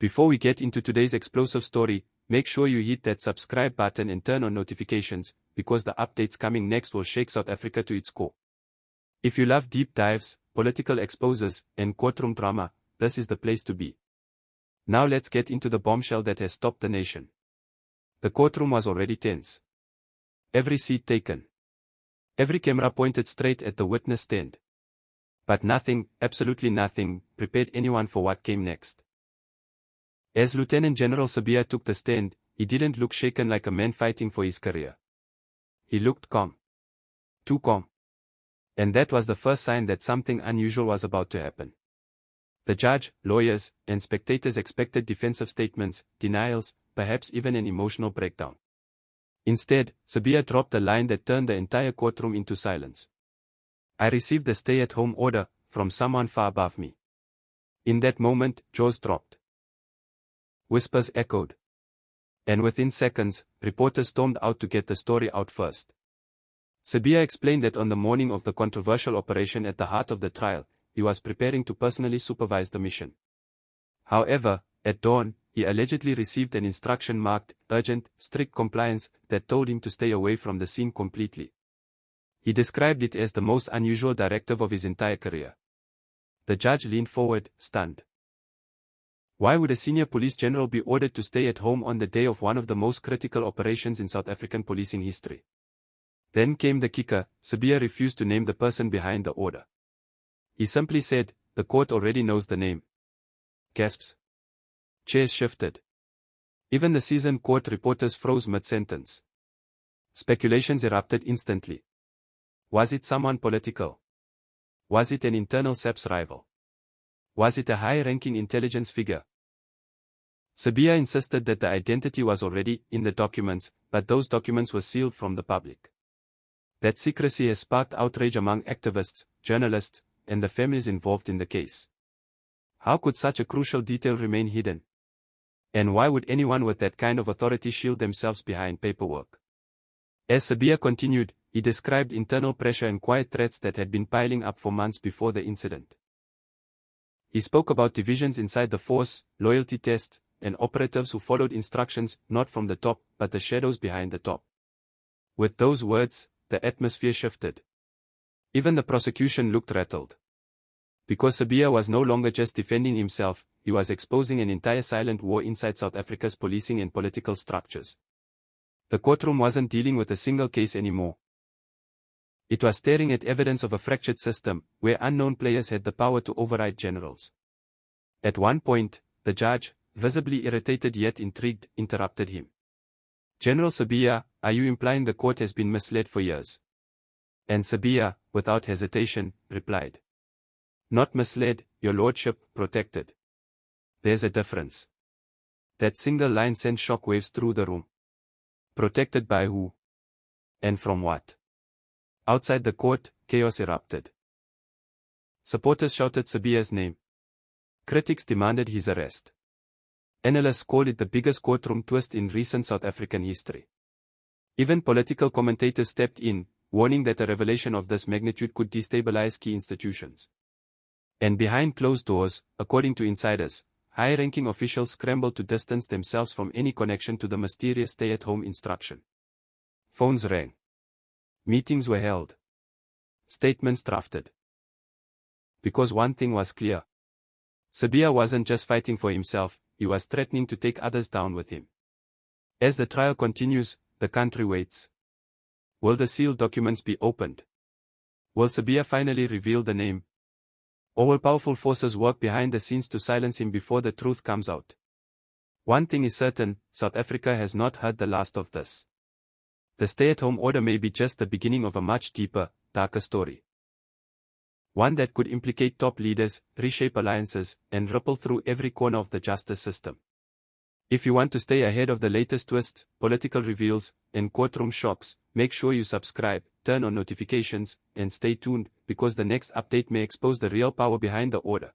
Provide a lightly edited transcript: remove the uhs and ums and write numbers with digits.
Before we get into today's explosive story, make sure you hit that subscribe button and turn on notifications, because the updates coming next will shake South Africa to its core. If you love deep dives, political exposes, and courtroom drama, this is the place to be. Now let's get into the bombshell that has stopped the nation. The courtroom was already tense. Every seat taken. Every camera pointed straight at the witness stand. But nothing, absolutely nothing, prepared anyone for what came next. As Lieutenant General Sibiya took the stand, he didn't look shaken like a man fighting for his career. He looked calm. Too calm. And that was the first sign that something unusual was about to happen. The judge, lawyers, and spectators expected defensive statements, denials, perhaps even an emotional breakdown. Instead, Sibiya dropped a line that turned the entire courtroom into silence. "I received a stay-at-home order from someone far above me." In that moment, jaws dropped. Whispers echoed. And within seconds, reporters stormed out to get the story out first. Sibiya explained that on the morning of the controversial operation at the heart of the trial, he was preparing to personally supervise the mission. However, at dawn, he allegedly received an instruction marked urgent, strict compliance that told him to stay away from the scene completely. He described it as the most unusual directive of his entire career. The judge leaned forward, stunned. Why would a senior police general be ordered to stay at home on the day of one of the most critical operations in South African policing history? Then came the kicker. Sibiya refused to name the person behind the order. He simply said, "The court already knows the name." Gasps. Chairs shifted. Even the seasoned court reporters froze mid-sentence. Speculations erupted instantly. Was it someone political? Was it an internal SAPS rival? Was it a high-ranking intelligence figure? Sibiya insisted that the identity was already in the documents, but those documents were sealed from the public. That secrecy has sparked outrage among activists, journalists, and the families involved in the case. How could such a crucial detail remain hidden? And why would anyone with that kind of authority shield themselves behind paperwork? As Sibiya continued, he described internal pressure and quiet threats that had been piling up for months before the incident. He spoke about divisions inside the force, loyalty tests, and operatives who followed instructions not from the top, but the shadows behind the top. With those words, the atmosphere shifted. Even the prosecution looked rattled. Because Sibiya was no longer just defending himself, he was exposing an entire silent war inside South Africa's policing and political structures. The courtroom wasn't dealing with a single case anymore. It was staring at evidence of a fractured system, where unknown players had the power to override generals. At one point, the judge, visibly irritated yet intrigued, interrupted him. "General Sibiya, are you implying the court has been misled for years?" And Sibiya, without hesitation, replied, "Not misled, your lordship, protected." There's a difference. That single line sent shockwaves through the room. Protected by who? And from what? Outside the court, chaos erupted. Supporters shouted Sibiya's name. Critics demanded his arrest. Analysts called it the biggest courtroom twist in recent South African history. Even political commentators stepped in, warning that a revelation of this magnitude could destabilize key institutions. And behind closed doors, according to insiders, high-ranking officials scrambled to distance themselves from any connection to the mysterious stay-at-home instruction. Phones rang. Meetings were held. Statements drafted. Because one thing was clear. Sibiya wasn't just fighting for himself, he was threatening to take others down with him. As the trial continues, the country waits. Will the sealed documents be opened? Will Sibiya finally reveal the name? Or will powerful forces work behind the scenes to silence him before the truth comes out? One thing is certain, South Africa has not heard the last of this. The stay-at-home order may be just the beginning of a much deeper, darker story. One that could implicate top leaders, reshape alliances, and ripple through every corner of the justice system. If you want to stay ahead of the latest twists, political reveals, and courtroom shocks, make sure you subscribe, turn on notifications, and stay tuned, because the next update may expose the real power behind the order.